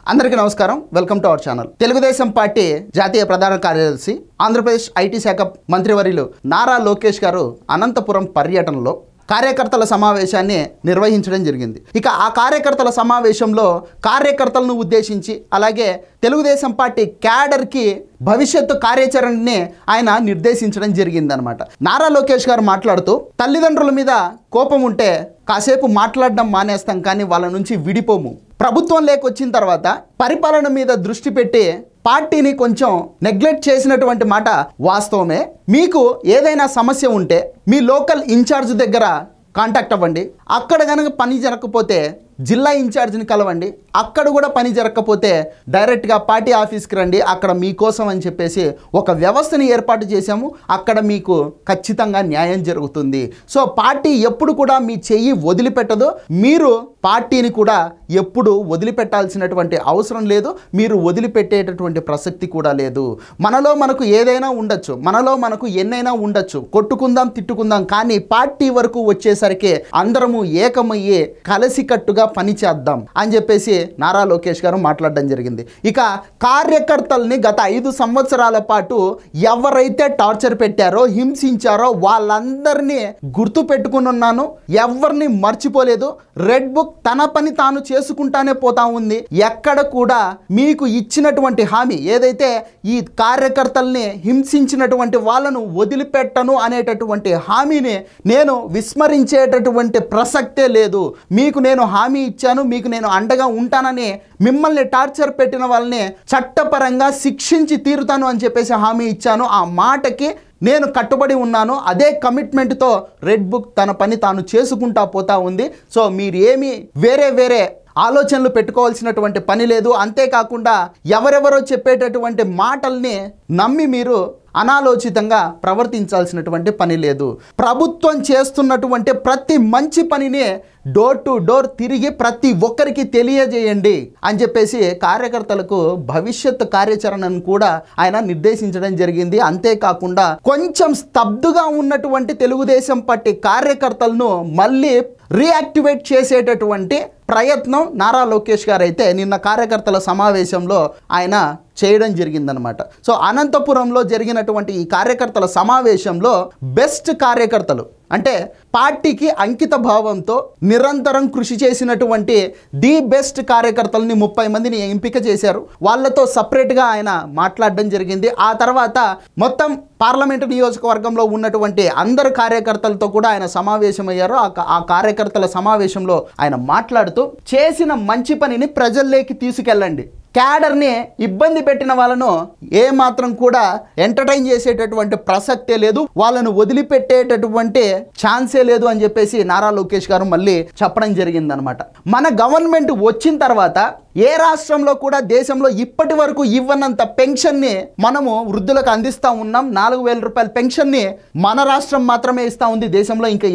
అందరికీ నమస్కారం. Welcome to our channel. Telugu Desam party జాతీయ ప్రధాన కార్యదర్శి ఆంధ్రప్రదేశ్ ఐటీ శాఖ మంత్రివర్యులు నారా లోకేష్ గారు అనంతపురం పర్యటనలో కార్యకర్తల సమావేశాన్ని నిర్వహించడం జరిగింది. ఇక ఆ కార్యకర్తల సమావేశంలో కార్యకర్తలను ఉద్దేశించి అలాగే తెలుగుదేశం పార్టీ క్యాడర్కి భవిష్యత్తు కార్యాచరణని ఆయన నిర్దేశించడం జరిగిందనమాట. నారా లోకేష్ గారు మాట్లాడుతూ తల్లిదండ్రుల మీద కోపం ఉంటే కాసేపు మాట్లాడడం మానేస్తాం, కానీ వాళ్ళ నుంచి విడిపోము. ప్రభుత్వం లేకొచ్చిన తర్వాత పరిపాలన మీద దృష్టి పెట్టి పార్టీని కొంచెం నెగ్లెక్ట్ చేసినటువంటి మాట వాస్తవమే. మీకు ఏదైనా సమస్య ఉంటే మీ లోకల్ ఇన్ఛార్జ్ దగ్గర కాంటాక్ట్ అవ్వండి. అక్కడ కనుక పని జరగకపోతే జిల్లా ఇన్ఛార్జ్ని కలవండి. అక్కడ కూడా పని జరగకపోతే డైరెక్ట్గా పార్టీ ఆఫీస్కి రండి, అక్కడ మీకోసం అని చెప్పేసి ఒక వ్యవస్థని ఏర్పాటు చేశాము. అక్కడ మీకు ఖచ్చితంగా న్యాయం జరుగుతుంది. సో పార్టీ ఎప్పుడు కూడా మీ చెయ్యి వదిలిపెట్టదు. మీరు పార్టీని కూడా ఎప్పుడు వదిలిపెట్టాల్సినటువంటి అవసరం లేదు. మీరు వదిలిపెట్టేటటువంటి ప్రసక్తి కూడా లేదు. మనకు ఏదైనా ఉండొచ్చు, మనకు ఎన్నైనా ఉండొచ్చు, కొట్టుకుందాం తిట్టుకుందాం, కానీ పార్టీ వరకు వచ్చేసరికి అందరము ఏకమయ్యే కలిసికట్టుగా పని చేద్దాం అని చెప్పేసి నారా లోకేష్ గారు మాట్లాడడం జరిగింది. ఇక కార్యకర్తల్ని గత 5 సంవత్సరాల పాటు ఎవరైతే టార్చర్ పెట్టారో, హింసించారో వాళ్ళందరినీ గుర్తు పెట్టుకుని ఉన్నాను. ఎవరిని మర్చిపోలేదు. రెడ్ బుక్ తన పని తాను చేసుకుంటానే పోతా ఉంది. ఎక్కడ కూడా మీకు ఇచ్చినటువంటి హామీ ఏదైతే ఈ కార్యకర్తల్ని హింసించినటువంటి వాళ్ళను వదిలిపెట్టను అనేటటువంటి హామీని నేను విస్మరించేటటువంటి ప్రసక్తే లేదు. మీకు నేను హామీ ఇచ్చాను, మీకు నేను అండగా ఉంటానని, మిమ్మల్ని టార్చర్ పెట్టిన వాళ్ళని చట్టపరంగా శిక్షించి తీరుతాను అని చెప్పేసి హామీ ఇచ్చాను. ఆ మాటకి నేను కట్టుబడి ఉన్నాను. అదే కమిట్మెంట్తో రెడ్ బుక్ తన పని తాను చేసుకుంటా పోతా ఉంది. సో మీరు ఏమి వేరే ఆలోచనలు పెట్టుకోవాల్సినటువంటి పని లేదు. అంతేకాకుండా ఎవరెవరో చెప్పేటటువంటి మాటల్ని నమ్మి మీరు అనాలోచితంగా ప్రవర్తించాల్సినటువంటి పని లేదు. ప్రభుత్వం చేస్తున్నటువంటి ప్రతి మంచి పనిని డోర్ టు డోర్ తిరిగి ప్రతి ఒక్కరికి తెలియజేయండి అని చెప్పేసి కార్యకర్తలకు భవిష్యత్తు కార్యాచరణను కూడా ఆయన నిర్దేశించడం జరిగింది. అంతేకాకుండా కొంచెం స్తబ్దుగా ఉన్నటువంటి తెలుగుదేశం పార్టీ కార్యకర్తలను మళ్ళీ రీయాక్టివేట్ చేసేటటువంటి ప్రయత్నం నారా లోకేష్ గారు అయితే నిన్న కార్యకర్తల సమావేశంలో ఆయన చేయడం జరిగిందనమాట. సో అనంతపురంలో జరిగినటువంటి ఈ కార్యకర్తల సమావేశంలో బెస్ట్ కార్యకర్తలు అంటే పార్టీకి అంకిత భావంతో నిరంతరం కృషి చేసినటువంటి ది బెస్ట్ కార్యకర్తలని 30 మందిని ఎంపిక చేశారు. వాళ్ళతో సపరేట్గా ఆయన మాట్లాడడం జరిగింది. ఆ తర్వాత మొత్తం పార్లమెంటు నియోజకవర్గంలో ఉన్నటువంటి అందరు కార్యకర్తలతో కూడా ఆయన సమావేశమయ్యారు. ఆ కార్యకర్తల సమావేశంలో ఆయన మాట్లాడుతూ చేసిన మంచి పనిని ప్రజల్లోకి తీసుకెళ్ళండి, క్యాడర్ని ఇబ్బంది పెట్టిన వాళ్ళను ఏమాత్రం కూడా ఎంటర్టైన్ చేసేటటువంటి ప్రసక్తే లేదు, వాళ్ళను వదిలిపెట్టేటటువంటి ఛాన్సే లేదు అని చెప్పేసి నారా లోకేష్ గారు మళ్ళీ చెప్పడం జరిగిందనమాట. మన గవర్నమెంట్ వచ్చిన తర్వాత ఏ రాష్ట్రంలో కూడా దేశంలో ఇప్పటి వరకు ఇవ్వనంత పెన్షన్ని మనము వృద్ధులకు అందిస్తూ ఉన్నాం. 4,000 రూపాయల పెన్షన్ని మన రాష్ట్రం మాత్రమే ఇస్తూ ఉంది. దేశంలో ఇంకా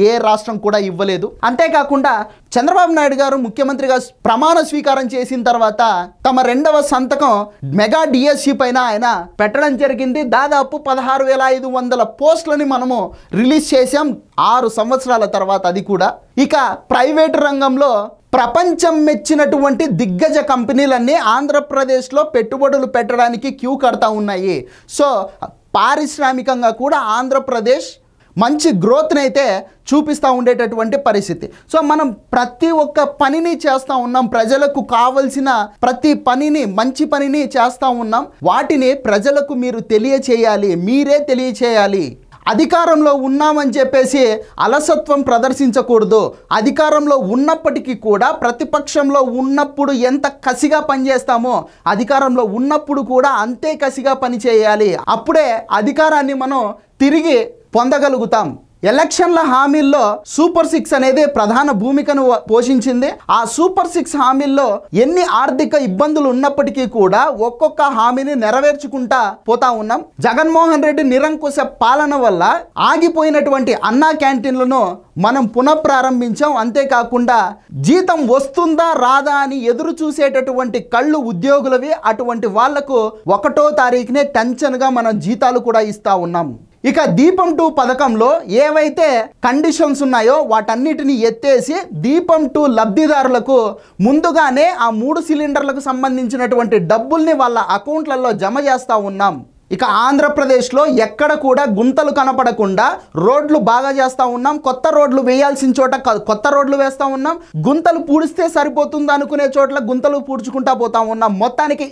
ఏ రాష్ట్రం కూడా ఇవ్వలేదు. అంతేకాకుండా చంద్రబాబు నాయుడు గారు ముఖ్యమంత్రిగా ప్రమాణ స్వీకారం చేసిన తర్వాత తమ 2వ సంతకం మెగా డిఎస్సి పైన ఆయన పెట్టడం జరిగింది. దాదాపు 16,500 పోస్టులని మనము రిలీజ్ చేశాం 6 సంవత్సరాల తర్వాత. అది కూడా ఇక ప్రైవేటు రంగంలో ప్రపంచం మెచ్చినటువంటి దిగ్గజ కంపెనీలన్నీ ఆంధ్రప్రదేశ్లో పెట్టుబడులు పెట్టడానికి క్యూ కడతా ఉన్నాయి. సో పారిశ్రామికంగా కూడా ఆంధ్రప్రదేశ్ మంచి గ్రోత్ని అయితే చూపిస్తూ ఉండేటటువంటి పరిస్థితి. సో మనం ప్రతి ఒక్క పనిని చేస్తూ ఉన్నాం. ప్రజలకు కావలసిన ప్రతి పనిని, మంచి పనిని చేస్తూ ఉన్నాం. వాటిని ప్రజలకు మీరు తెలియచేయాలి, మీరే తెలియచేయాలి. అధికారంలో ఉన్నామని చెప్పేసి అలసత్వం ప్రదర్శించకూడదు. అధికారంలో ఉన్నప్పటికీ కూడా ప్రతిపక్షంలో ఉన్నప్పుడు ఎంత కసిగా పనిచేస్తామో అధికారంలో ఉన్నప్పుడు కూడా అంతే కసిగా పనిచేయాలి. అప్పుడే అధికారాన్ని మనం తిరిగి పొందగలుగుతాం. ఎలక్షన్ల హామీల్లో సూపర్ 6 అనేది ప్రధాన భూమికను పోషించింది. ఆ సూపర్ 6 హామీల్లో ఎన్ని ఆర్థిక ఇబ్బందులు ఉన్నప్పటికీ కూడా ఒక్కొక్క హామీని నెరవేర్చుకుంటా పోతా ఉన్నాం. జగన్మోహన్ రెడ్డి నిరంకుశ పాలన వల్ల ఆగిపోయినటువంటి అన్నా క్యాంటీన్లను మనం పునఃప్రారంభించాం. అంతేకాకుండా జీతం వస్తుందా రాదా అని ఎదురు చూసేటటువంటి కళ్ళు ఉద్యోగులవి. అటువంటి వాళ్లకు 1వ తారీఖునే టెన్షన్గా మనం జీతాలు కూడా ఇస్తా ఉన్నాం. ఇక దీపం 2 పథకంలో ఏవైతే కండిషన్స్ ఉన్నాయో వాటన్నిటిని ఎత్తేసి దీపం 2 లబ్ధిదారులకు ముందుగానే ఆ 3 సిలిండర్లకు సంబంధించినటువంటి డబ్బుల్ని వాళ్ళ అకౌంట్లలో జమ చేస్తూ ఉన్నాం. ఇక ఆంధ్రప్రదేశ్లో ఎక్కడ కూడా గుంతలు కనపడకుండా రోడ్లు బాగా చేస్తూ ఉన్నాం. కొత్త రోడ్లు వేయాల్సిన చోట కొత్త రోడ్లు వేస్తూ ఉన్నాం. గుంతలు పూడిస్తే సరిపోతుంది అనుకునే చోట్ల గుంతలు పూడ్చుకుంటా పోతా ఉన్నాం. మొత్తానికి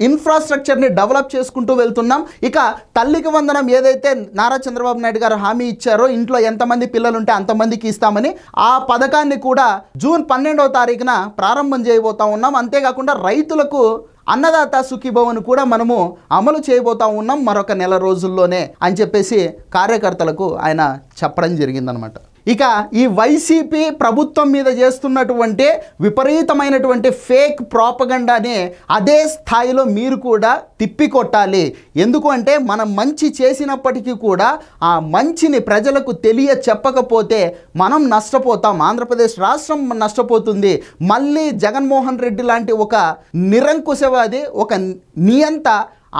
ఇన్ఫ్రాస్ట్రక్చర్ని డెవలప్ చేసుకుంటూ వెళ్తున్నాం. ఇక తల్లికి వందనం ఏదైతే నారా చంద్రబాబు నాయుడు గారు హామీ ఇచ్చారో ఇంట్లో ఎంతమంది పిల్లలు ఉంటే అంతమందికి ఇస్తామని, ఆ పథకాన్ని కూడా జూన్ 12వ తారీఖున ప్రారంభం చేయబోతా ఉన్నాం. అంతేకాకుండా రైతులకు అన్నదాత సుఖీభవన్ కూడా మనము అమలు చేయబోతా ఉన్నాం మరొక నెల రోజుల్లోనే అని చెప్పేసి కార్యకర్తలకు ఆయన చెప్పడం జరిగిందనమాట. ఇక ఈ వైసీపీ ప్రభుత్వం మీద చేస్తున్నటువంటి విపరీతమైనటువంటి ఫేక్ ప్రాపగండాని అదే స్థాయిలో మీరు కూడా తిప్పికొట్టాలి. ఎందుకు అంటే మనం మంచి చేసినప్పటికీ కూడా ఆ మంచిని ప్రజలకు చెప్పకపోతే మనం నష్టపోతాం, ఆంధ్రప్రదేశ్ రాష్ట్రం నష్టపోతుంది. మళ్ళీ జగన్మోహన్ రెడ్డి లాంటి ఒక నిరంకుశవాది, ఒక నియంత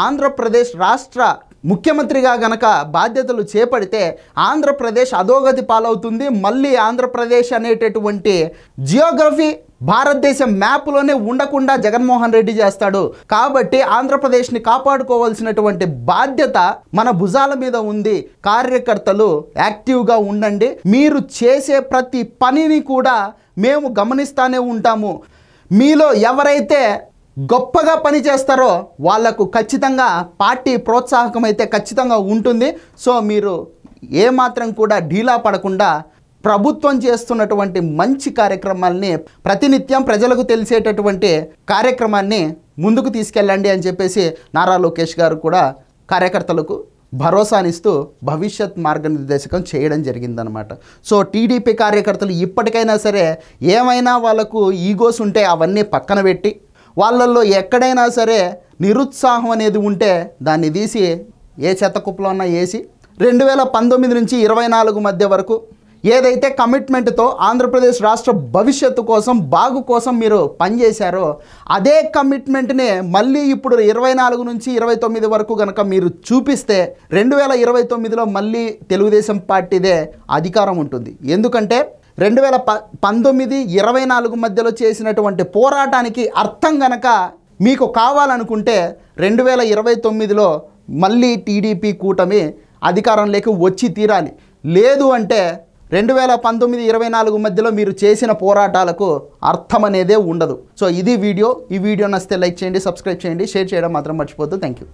ఆంధ్రప్రదేశ్ రాష్ట్ర ముఖ్యమంత్రిగా గనక బాధ్యతలు చేపడితే ఆంధ్రప్రదేశ్ అధోగతి పాలవుతుంది. మళ్ళీ ఆంధ్రప్రదేశ్ అనేటటువంటి జియోగ్రఫీ భారతదేశం మ్యాప్లోనే ఉండకుండా జగన్మోహన్ రెడ్డి చేస్తాడు. కాబట్టి ఆంధ్రప్రదేశ్ని కాపాడుకోవాల్సినటువంటి బాధ్యత మన భుజాల మీద ఉంది. కార్యకర్తలు యాక్టివ్గా ఉండండి. మీరు చేసే ప్రతి పనిని కూడా మేము గమనిస్తూనే ఉంటాము. మీలో ఎవరైతే గొప్పగా పని చేస్తారో వాళ్లకు ఖచ్చితంగా పార్టీ ప్రోత్సాహకం అయితే ఖచ్చితంగా ఉంటుంది. సో మీరు ఏమాత్రం కూడా ఢీలా పడకుండా ప్రభుత్వం చేస్తున్నటువంటి మంచి కార్యక్రమాల్ని ప్రతినిత్యం ప్రజలకు తెలిసేటటువంటి కార్యక్రమాన్ని ముందుకు తీసుకెళ్ళండి అని చెప్పేసి నారా లోకేష్ గారు కూడా కార్యకర్తలకు భరోసానిస్తూ భవిష్యత్ మార్గనిర్దేశకం చేయడం జరిగిందనమాట. సో టీడీపీ కార్యకర్తలు ఇప్పటికైనా సరే ఏమైనా వాళ్ళకు ఈగోస్ ఉంటే అవన్నీ పక్కన పెట్టి వాళ్ళల్లో ఎక్కడైనా సరే నిరుత్సాహం అనేది ఉంటే దాన్ని తీసి ఏ చెత్త కుప్పలో ఉన్నా వేసి 2019 నుంచి 24 మధ్య వరకు ఏదైతే కమిట్మెంట్తో ఆంధ్రప్రదేశ్ రాష్ట్ర భవిష్యత్తు కోసం బాగు కోసం మీరు పనిచేశారో అదే కమిట్మెంట్నే మళ్ళీ ఇప్పుడు 24 నుంచి 29 వరకు కనుక మీరు చూపిస్తే 2029లో మళ్ళీ తెలుగుదేశం పార్టీదే అధికారం ఉంటుంది. ఎందుకంటే 2019-24 మధ్యలో చేసినటువంటి పోరాటానికి అర్థం గనక మీకు కావాలనుకుంటే 2029లో మళ్ళీ టీడీపీ కూటమి అధికారంలోకి వచ్చి తీరాలి. లేదు అంటే 2019-24 మధ్యలో మీరు చేసిన పోరాటాలకు అర్థం అనేదే ఉండదు. సో ఇది వీడియో. ఈ వీడియో నచ్చితే లైక్ చేయండి, సబ్స్క్రైబ్ చేయండి, షేర్ చేయడం మాత్రం మర్చిపోద్దు. Thank you.